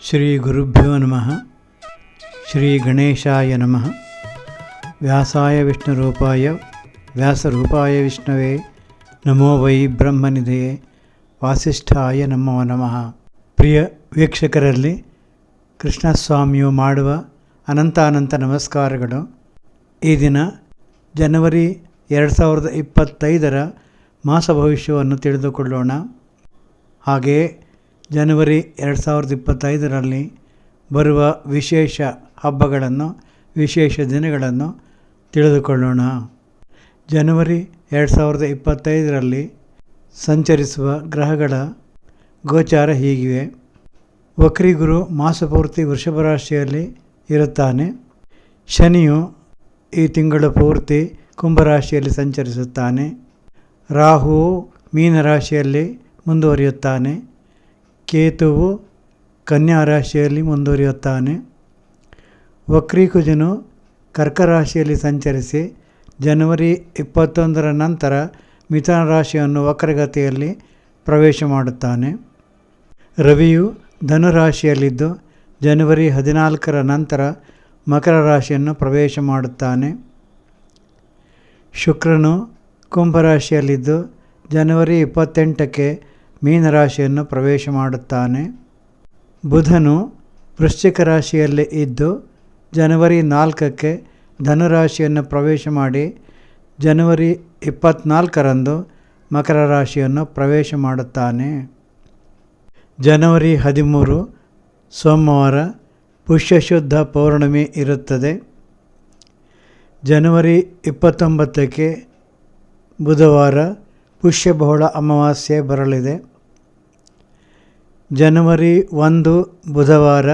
ಶ್ರೀ ಗುರುಭ್ಯೋ ನಮಃ. ಶ್ರೀ ಗಣೇಶಾಯ ನಮಃ. ವ್ಯಾಸಾಯ ವಿಷ್ಣುರೂಪಾಯ ವ್ಯಾಸರೂಪಾಯ ವಿಷ್ಣವೇ ನಮೋ ವೈ ಬ್ರಹ್ಮನಿಧಯೇ ವಾಸಿಷ್ಠಾಯ ನಮೋ ನಮಃ. ಪ್ರಿಯ ವೀಕ್ಷಕರಲ್ಲಿ ಕೃಷ್ಣಸ್ವಾಮಿಯು ಮಾಡುವ ಅನಂತ ನಮಸ್ಕಾರಗಳು. ಈ ದಿನ ಜನವರಿ 2025 ಮಾಸ ಭವಿಷ್ಯವನ್ನು ತಿಳಿದುಕೊಳ್ಳೋಣ. ಹಾಗೆಯೇ ಜನವರಿ 2025 ಬರುವ ವಿಶೇಷ ಹಬ್ಬಗಳನ್ನು, ವಿಶೇಷ ದಿನಗಳನ್ನು ತಿಳಿದುಕೊಳ್ಳೋಣ. ಜನವರಿ 2025 ಸಂಚರಿಸುವ ಗ್ರಹಗಳ ಗೋಚಾರ ಹೀಗಿವೆ. ವಕ್ರಿಗುರು ಮಾಸಪೂರ್ತಿ ವೃಷಭ ರಾಶಿಯಲ್ಲಿ ಇರುತ್ತಾನೆ. ಶನಿಯು ಈ ತಿಂಗಳು ಪೂರ್ತಿ ಕುಂಭರಾಶಿಯಲ್ಲಿ ಸಂಚರಿಸುತ್ತಾನೆ. ರಾಹುವು ಮೀನರಾಶಿಯಲ್ಲಿ ಮುಂದುವರಿಯುತ್ತಾನೆ. ಕೇತುವು ಕನ್ಯಾ ರಾಶಿಯಲ್ಲಿ ಮುಂದುವರಿಯುತ್ತಾನೆ. ವಕ್ರೀಕುಜನು ಕರ್ಕ ರಾಶಿಯಲ್ಲಿ ಸಂಚರಿಸಿ ಜನವರಿ 21 ನಂತರ ಮಿಥುನ ರಾಶಿಯನ್ನು ವಕ್ರಗತಿಯಲ್ಲಿ ಪ್ರವೇಶ ಮಾಡುತ್ತಾನೆ. ರವಿಯು ಧನುರಾಶಿಯಲ್ಲಿದ್ದು ಜನವರಿ 14 ನಂತರ ಮಕರ ರಾಶಿಯನ್ನು ಪ್ರವೇಶ ಮಾಡುತ್ತಾನೆ. ಶುಕ್ರನು ಕುಂಭರಾಶಿಯಲ್ಲಿದ್ದು ಜನವರಿ 28 ಮೀನರಾಶಿಯನ್ನು ಪ್ರವೇಶ ಮಾಡುತ್ತಾನೆ. ಬುಧನು ವೃಶ್ಚಿಕ ರಾಶಿಯಲ್ಲಿ ಇದ್ದು ಜನವರಿ 4 ಧನುರಾಶಿಯನ್ನು ಪ್ರವೇಶ ಮಾಡಿ ಜನವರಿ 24 ಮಕರ ರಾಶಿಯನ್ನು ಪ್ರವೇಶ ಮಾಡುತ್ತಾನೆ. ಜನವರಿ 13 ಸೋಮವಾರ ಪುಷ್ಯಶುದ್ಧ ಪೌರ್ಣಮಿ ಇರುತ್ತದೆ. ಜನವರಿ 29 ಬುಧವಾರ ಪುಷ್ಯಬಹುಳ ಅಮಾವಾಸ್ಯೆ ಬರಲಿದೆ. ಜನವರಿ 1 ಬುಧವಾರ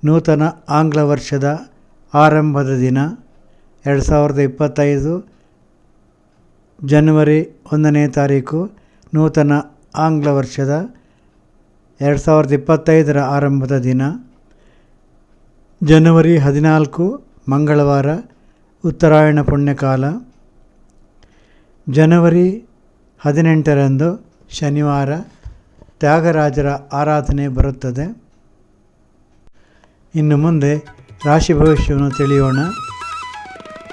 ನೂತನ ಆಂಗ್ಲ ವರ್ಷದ ಆರಂಭದ ದಿನ. 2025 ಜನವರಿ 1ನೇ ತಾರೀಕು ನೂತನ ಆಂಗ್ಲ ವರ್ಷದ 2025 ಆರಂಭದ ದಿನ. ಜನವರಿ 14 ಮಂಗಳವಾರ ಉತ್ತರಾಯಣ ಪುಣ್ಯಕಾಲ. ಜನವರಿ 18 ಶನಿವಾರ ತ್ಯಾಗರಾಜರ ಆರಾಧನೆ ಬರುತ್ತದೆ. ಇನ್ನು ಮುಂದೆ ರಾಶಿ ಭವಿಷ್ಯವನ್ನು ತಿಳಿಯೋಣ.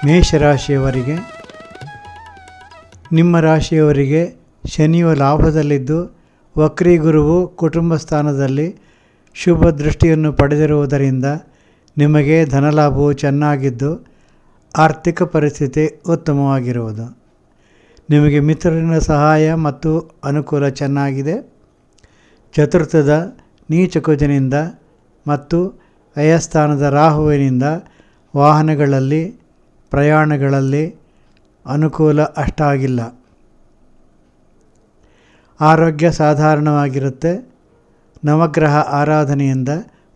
ಮೇಷರಾಶಿಯವರಿಗೆ, ನಿಮ್ಮ ರಾಶಿಯವರಿಗೆ ಶನಿಯು ಲಾಭದಲ್ಲಿದ್ದು ವಕ್ರೀಗುರುವು ಕುಟುಂಬ ಸ್ಥಾನದಲ್ಲಿ ಶುಭ ದೃಷ್ಟಿಯನ್ನು ಪಡೆದಿರುವುದರಿಂದ ನಿಮಗೆ ಧನಲಾಭವು ಚೆನ್ನಾಗಿದ್ದು ಆರ್ಥಿಕ ಪರಿಸ್ಥಿತಿ ಉತ್ತಮವಾಗಿರುವುದು. ನಿಮಗೆ ಮಿತ್ರರಿನ ಸಹಾಯ ಮತ್ತು ಅನುಕೂಲ ಚೆನ್ನಾಗಿದೆ. ಚತುರ್ಥದ ನೀಚಕುಜನಿಂದ ಮತ್ತು ಅಯಸ್ಥಾನದ ರಾಹುವಿನಿಂದ ವಾಹನಗಳಲ್ಲಿ, ಪ್ರಯಾಣಗಳಲ್ಲಿ ಅನುಕೂಲ ಅಷ್ಟಾಗಿಲ್ಲ. ಆರೋಗ್ಯ ಸಾಧಾರಣವಾಗಿರುತ್ತೆ. ನವಗ್ರಹ ಆರಾಧನೆಯಿಂದ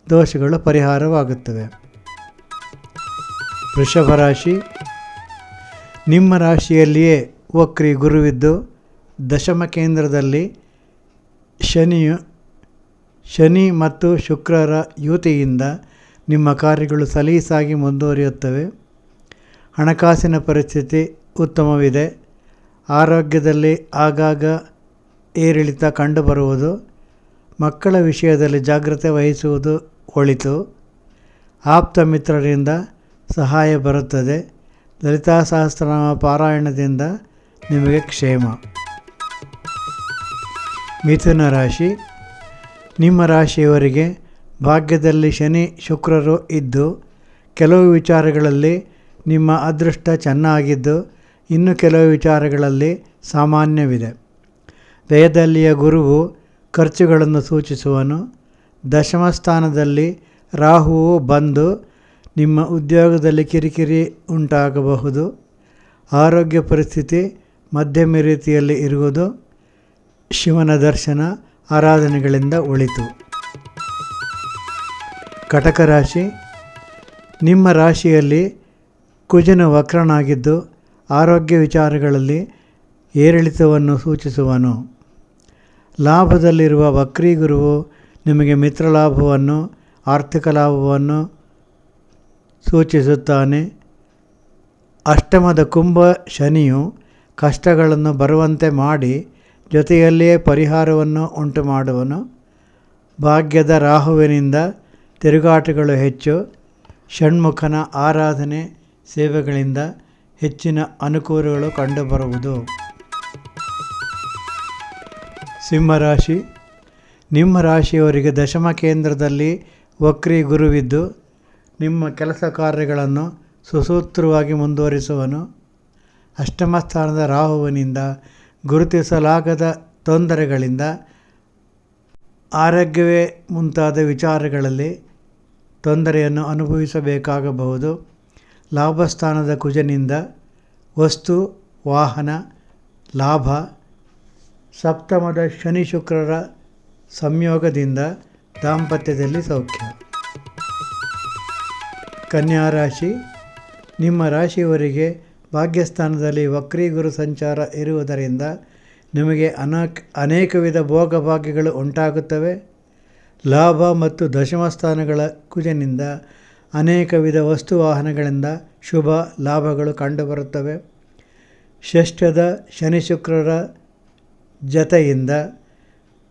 ದೋಷಗಳು ಪರಿಹಾರವಾಗುತ್ತವೆ. ವೃಷಭ ರಾಶಿ, ನಿಮ್ಮ ರಾಶಿಯಲ್ಲಿಯೇ ವಕ್ರಿ ಗುರುವಿದ್ದು ದಶಮ ಕೇಂದ್ರದಲ್ಲಿ ಶನಿ ಮತ್ತು ಶುಕ್ರರ ಯುತಿಯಿಂದ ನಿಮ್ಮ ಕಾರ್ಯಗಳು ಸಲೀಸಾಗಿ ಮುಂದುವರಿಯುತ್ತವೆ. ಹಣಕಾಸಿನ ಪರಿಸ್ಥಿತಿ ಉತ್ತಮವಿದೆ. ಆರೋಗ್ಯದಲ್ಲಿ ಆಗಾಗ ಏರಿಳಿತ ಕಂಡುಬರುವುದು. ಮಕ್ಕಳ ವಿಷಯದಲ್ಲಿ ಜಾಗ್ರತೆ ವಹಿಸುವುದು ಒಳಿತು. ಆಪ್ತ ಮಿತ್ರರಿಂದ ಸಹಾಯ ಬರುತ್ತದೆ. ಲಲಿತಾ ಸಹಸ್ರನಾಮ ಪಾರಾಯಣದಿಂದ ನಿಮಗೆ ಕ್ಷೇಮ. ಮಿಥುನ ರಾಶಿ, ನಿಮ್ಮ ರಾಶಿಯವರಿಗೆ ಭಾಗ್ಯದಲ್ಲಿ ಶನಿ ಶುಕ್ರರು ಇದ್ದು ಕೆಲವು ವಿಚಾರಗಳಲ್ಲಿ ನಿಮ್ಮ ಅದೃಷ್ಟ ಚೆನ್ನಾಗಿದ್ದು ಇನ್ನು ಕೆಲವು ವಿಚಾರಗಳಲ್ಲಿ ಸಾಮಾನ್ಯವಿದೆ. ವ್ಯಯದಲ್ಲಿಯ ಗುರುವು ಖರ್ಚುಗಳನ್ನು ಸೂಚಿಸುವನು. ದಶಮ ಸ್ಥಾನದಲ್ಲಿ ರಾಹುವು ಬಂದು ನಿಮ್ಮ ಉದ್ಯೋಗದಲ್ಲಿ ಕಿರಿಕಿರಿ ಉಂಟಾಗಬಹುದು. ಆರೋಗ್ಯ ಪರಿಸ್ಥಿತಿ ಮಧ್ಯಮ ರೀತಿಯಲ್ಲಿ ಇರುವುದು. ಶಿವನ ದರ್ಶನ ಆರಾಧನೆಗಳಿಂದ ಒಳಿತು. ಕಟಕ ರಾಶಿ, ನಿಮ್ಮ ರಾಶಿಯಲ್ಲಿ ಕುಜನು ವಕ್ರನಾಗಿದ್ದು ಆರೋಗ್ಯ ವಿಚಾರಗಳಲ್ಲಿ ಏರಿಳಿತವನ್ನು ಸೂಚಿಸುವನು. ಲಾಭದಲ್ಲಿರುವ ವಕ್ರೀಗುರುವು ನಿಮಗೆ ಮಿತ್ರಲಾಭವನ್ನು, ಆರ್ಥಿಕ ಲಾಭವನ್ನು ಸೂಚಿಸುತ್ತಾನೆ. ಅಷ್ಟಮದ ಕುಂಭ ಶನಿಯು ಕಷ್ಟಗಳನ್ನು ಬರುವಂತೆ ಮಾಡಿ ಜೊತೆಯಲ್ಲಿಯೇ ಪರಿಹಾರವನ್ನು ಉಂಟು ಮಾಡುವನು. ಭಾಗ್ಯದ ರಾಹುವಿನಿಂದ ತಿರುಗಾಟಗಳು ಹೆಚ್ಚು. ಷಣ್ಮುಖನ ಆರಾಧನೆ ಸೇವೆಗಳಿಂದ ಹೆಚ್ಚಿನ ಅನುಕೂಲಗಳು ಕಂಡುಬರುವುದು. ಸಿಂಹರಾಶಿ. ನಿಮ್ಮ ರಾಶಿಯವರಿಗೆ ದಶಮ ಕೇಂದ್ರದಲ್ಲಿ ವಕ್ರಿ ಗುರುವಿದ್ದು ನಿಮ್ಮ ಕೆಲಸ ಕಾರ್ಯಗಳನ್ನು ಸುಸೂತ್ರವಾಗಿ ಮುಂದುವರಿಸುವನು. ಅಷ್ಟಮ ಸ್ಥಾನದ ರಾಹುವಿನಿಂದ ಗುರುತಿಸಲಾಗದ ತೊಂದರೆಗಳಿಂದ ಆರೋಗ್ಯವೇ ಮುಂತಾದ ವಿಚಾರಗಳಲ್ಲಿ ತೊಂದರೆಯನ್ನು ಅನುಭವಿಸಬೇಕಾಗಬಹುದು. ಲಾಭಸ್ಥಾನದ ಕುಜನಿಂದ ವಸ್ತು ವಾಹನ ಲಾಭ. ಸಪ್ತಮದ ಶನಿ ಶುಕ್ರರ ಸಂಯೋಗದಿಂದ ದಾಂಪತ್ಯದಲ್ಲಿ ಸೌಖ್ಯ. ಕನ್ಯಾ ರಾಶಿ. ನಿಮ್ಮ ರಾಶಿಯವರಿಗೆ ಭಾಗ್ಯಸ್ಥಾನದಲ್ಲಿ ವಕ್ರಿ ಗುರು ಸಂಚಾರ ಇರುವುದರಿಂದ ನಿಮಗೆ ಅನೇಕ ವಿಧ ಭೋಗಭಾಗ್ಯಗಳು ಉಂಟಾಗುತ್ತವೆ. ಲಾಭ ಮತ್ತು ದಶಮ ಸ್ಥಾನಗಳ ಕುಜನಿಂದ ಅನೇಕ ವಿಧ ವಸ್ತು ವಾಹನಗಳಿಂದ ಶುಭ ಲಾಭಗಳು ಕಂಡುಬರುತ್ತವೆ. ಷಷ್ಠದ ಶನಿ ಶುಕ್ರರ ಜತೆಯಿಂದ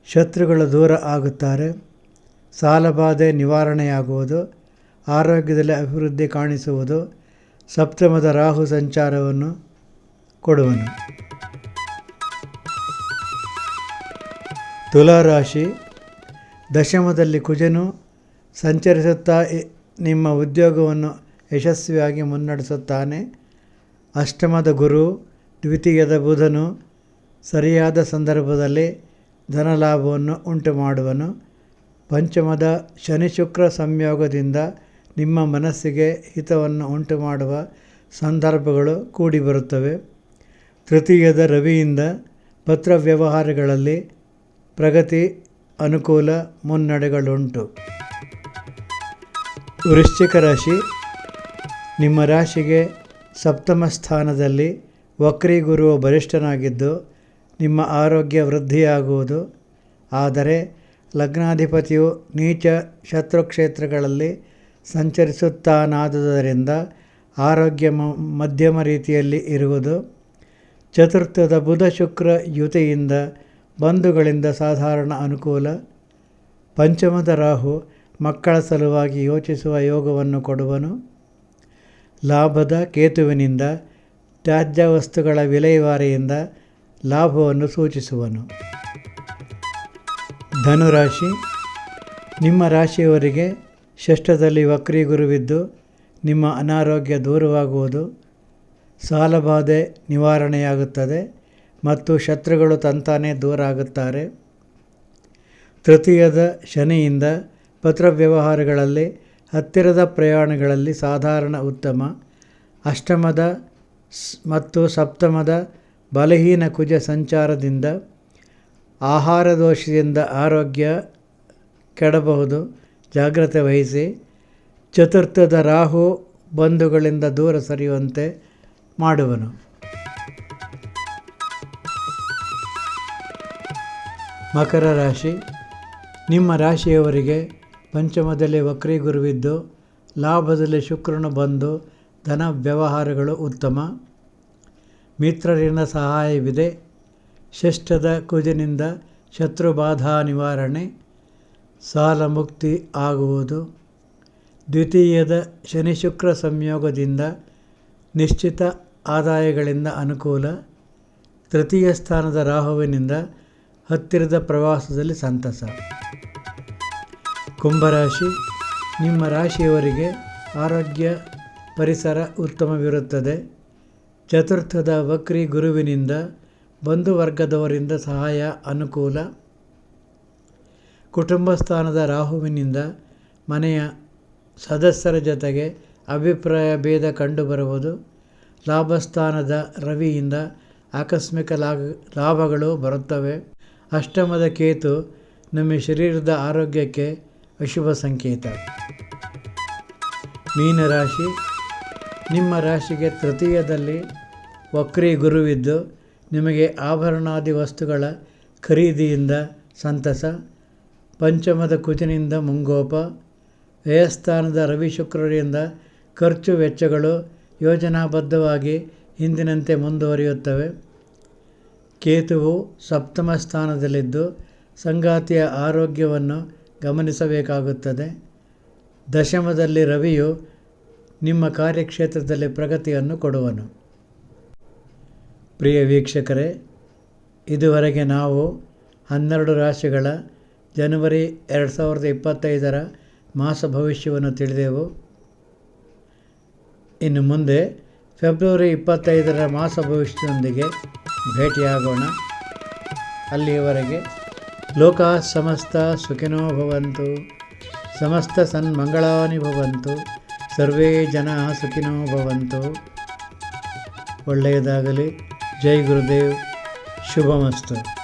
ಶತ್ರುಗಳು ದೂರ ಆಗುತ್ತಾರೆ. ಸಾಲಬಾಧೆ ನಿವಾರಣೆಯಾಗುವುದು. ಆರೋಗ್ಯದಲ್ಲಿ ಅಭಿವೃದ್ಧಿ ಕಾಣಿಸುವುದು. ಸಪ್ತಮದ ರಾಹು ಸಂಚಾರವನ್ನು ಕೊಡುವನು. ತುಲಾರಾಶಿ. ದಶಮದಲ್ಲಿ ಕುಜನು ಸಂಚರಿಸುತ್ತಾ ನಿಮ್ಮ ಉದ್ಯೋಗವನ್ನು ಯಶಸ್ವಿಯಾಗಿ ಮುನ್ನಡೆಸುತ್ತಾನೆ. ಅಷ್ಟಮದ ಗುರು ದ್ವಿತೀಯದ ಬುಧನು ಸರಿಯಾದ ಸಂದರ್ಭದಲ್ಲಿ ಧನಲಾಭವನ್ನು ಉಂಟು ಮಾಡುವನು. ಪಂಚಮದ ಶನಿ ಶುಕ್ರ ಸಂಯೋಗದಿಂದ ನಿಮ್ಮ ಮನಸ್ಸಿಗೆ ಹಿತವನ್ನು ಉಂಟು ಮಾಡುವ ಸಂದರ್ಭಗಳು ಕೂಡಿಬರುತ್ತವೆ. ತೃತೀಯದ ರವಿಯಿಂದ ಪತ್ರ ವ್ಯವಹಾರಗಳಲ್ಲಿ ಪ್ರಗತಿ ಅನುಕೂಲ ಮುನ್ನಡೆಗಳುಂಟು. ವೃಶ್ಚಿಕ ರಾಶಿ. ನಿಮ್ಮ ರಾಶಿಗೆ ಸಪ್ತಮ ಸ್ಥಾನದಲ್ಲಿ ವಕ್ರಿ ಗುರು ಬಲಿಷ್ಠನಾಗಿದ್ದು ನಿಮ್ಮ ಆರೋಗ್ಯ ವೃದ್ಧಿಯಾಗುವುದು. ಆದರೆ ಲಗ್ನಾಧಿಪತಿಯು ನೀಚ ಶತ್ರುಕ್ಷೇತ್ರಗಳಲ್ಲಿ ಸಂಚರಿಸುತ್ತಾನಾದುದರಿಂದ ಆರೋಗ್ಯ ಮಧ್ಯಮ ರೀತಿಯಲ್ಲಿ ಇರುವುದು. ಚತುರ್ಥದ ಬುಧ ಶುಕ್ರ ಯುತಿಯಿಂದ ಬಂಧುಗಳಿಂದ ಸಾಧಾರಣ ಅನುಕೂಲ. ಪಂಚಮದ ರಾಹು ಮಕ್ಕಳ ಸಲುವಾಗಿ ಯೋಚಿಸುವ ಯೋಗವನ್ನು ಕೊಡುವನು. ಲಾಭದ ಕೇತುವಿನಿಂದ ತ್ಯಾಜ್ಯ ವಸ್ತುಗಳ ವಿಲೇವಾರಿಯಿಂದ ಲಾಭವನ್ನು ಸೂಚಿಸುವನು. ಧನುರಾಶಿ. ನಿಮ್ಮ ರಾಶಿಯವರಿಗೆ ಷಷ್ಠದಲ್ಲಿ ವಕ್ರಿ ಗುರುವಿದ್ದು ನಿಮ್ಮ ಅನಾರೋಗ್ಯ ದೂರವಾಗುವುದು. ಸಾಲಬಾಧೆ ನಿವಾರಣೆಯಾಗುತ್ತದೆ ಮತ್ತು ಶತ್ರುಗಳು ತಂತಾನೇ ದೂರ ಆಗುತ್ತಾರೆ. ತೃತೀಯದ ಶನಿಯಿಂದ ಪತ್ರ ವ್ಯವಹಾರಗಳಲ್ಲಿ ಹತ್ತಿರದ ಪ್ರಯಾಣಗಳಲ್ಲಿ ಸಾಧಾರಣ ಉತ್ತಮ. ಅಷ್ಟಮದ ಮತ್ತು ಸಪ್ತಮದ ಬಲಹೀನ ಕುಜ ಸಂಚಾರದಿಂದ ಆಹಾರ ದೋಷದಿಂದ ಆರೋಗ್ಯ ಕೆಡಬಹುದು, ಜಾಗ್ರತೆ ವಹಿಸಿ. ಚತುರ್ಥದ ರಾಹು ಬಂಧುಗಳಿಂದ ದೂರ ಸರಿಯುವಂತೆ ಮಾಡುವನು. ಮಕರ ರಾಶಿ. ನಿಮ್ಮ ರಾಶಿಯವರಿಗೆ ಪಂಚಮದಲ್ಲಿ ವಕ್ರಿ ಗುರುವಿದ್ದು ಲಾಭದಲ್ಲಿ ಶುಕ್ರನು ಬಂದು ಧನ ವ್ಯವಹಾರಗಳು ಉತ್ತಮ. ಮಿತ್ರರಿಂದ ಸಹಾಯವಿದೆ. ಷಷ್ಠದ ಕುಜನಿಂದ ಶತ್ರುಬಾಧಾ ನಿವಾರಣೆ, ಸಾಲ ಮುಕ್ತಿ ಆಗುವುದು. ದ್ವಿತೀಯದ ಶನಿ ಶುಕ್ರ ಸಂಯೋಗದಿಂದ ನಿಶ್ಚಿತ ಆದಾಯಗಳಿಂದ ಅನುಕೂಲ. ತೃತೀಯ ಸ್ಥಾನದ ರಾಹುವಿನಿಂದ ಹತ್ತಿರದ ಪ್ರವಾಸದಲ್ಲಿ ಸಂತಸ. ಕುಂಭರಾಶಿ. ನಿಮ್ಮ ರಾಶಿಯವರಿಗೆ ಆರೋಗ್ಯ ಪರಿಸರ ಉತ್ತಮವಿರುತ್ತದೆ. ಚತುರ್ಥದ ವಕ್ರಿ ಗುರುವಿನಿಂದ ಬಂಧುವರ್ಗದವರಿಂದ ಸಹಾಯ ಅನುಕೂಲ. ಕುಟುಂಬ ಸ್ಥಾನದ ರಾಹುವಿನಿಂದ ಮನೆಯ ಸದಸ್ಯರ ಜೊತೆಗೆ ಅಭಿಪ್ರಾಯ ಭೇದ ಕಂಡುಬರುವುದು. ಲಾಭಸ್ಥಾನದ ರವಿಯಿಂದ ಆಕಸ್ಮಿಕ ಲಾಭಗಳು ಬರುತ್ತವೆ. ಅಷ್ಟಮದ ಕೇತು ನಮ್ಮ ಶರೀರದ ಆರೋಗ್ಯಕ್ಕೆ ಅಶುಭ ಸಂಕೇತ. ಮೀನರಾಶಿ. ನಿಮ್ಮ ರಾಶಿಗೆ ತೃತೀಯದಲ್ಲಿ ವಕ್ರಿ ಗುರುವಿದ್ದು ನಿಮಗೆ ಆಭರಣಾದಿ ವಸ್ತುಗಳ ಖರೀದಿಯಿಂದ ಸಂತಸ. ಪಂಚಮದ ಕುಜನಿಂದ ಮುಂಗೋಪ. ವ್ಯಯಸ್ಥಾನದ ರವಿ ಶುಕ್ರರಿಂದ ಖರ್ಚು ವೆಚ್ಚಗಳು ಯೋಜನಾಬದ್ಧವಾಗಿ ಹಿಂದಿನಂತೆ ಮುಂದುವರಿಯುತ್ತವೆ. ಕೇತುವು ಸಪ್ತಮ ಸ್ಥಾನದಲ್ಲಿದ್ದು ಸಂಗಾತಿಯ ಆರೋಗ್ಯವನ್ನು ಗಮನಿಸಬೇಕಾಗುತ್ತದೆ. ದಶಮದಲ್ಲಿ ರವಿಯು ನಿಮ್ಮ ಕಾರ್ಯಕ್ಷೇತ್ರದಲ್ಲಿ ಪ್ರಗತಿಯನ್ನು ಕೊಡುವನು. ಪ್ರಿಯ ವೀಕ್ಷಕರೇ, ಇದುವರೆಗೆ ನಾವು 12 ರಾಶಿಗಳ ಜನವರಿ 2025 ಮಾಸ ಭವಿಷ್ಯವನ್ನು ತಿಳಿದೆವು. ಇನ್ನು ಮುಂದೆ ಫೆಬ್ರವರಿ 25 ಮಾಸ ಭವಿಷ್ಯದೊಂದಿಗೆ ಭೇಟಿಯಾಗೋಣ. ಅಲ್ಲಿಯವರೆಗೆ ಲೋಕ ಸಮಸ್ತ ಸುಖಿನೋ ಭವಂತು, ಸಮಸ್ತ ಸನ್ಮಂಗಳಾನಿ ಭವಂತು, ಸರ್ವೇ ಜನ ಸುಖಿನೋ ಭವಂತು. ಒಳ್ಳೆಯದಾಗಲಿ. ಜೈ ಗುರುದೇವ್. ಶುಭಮಸ್ತು.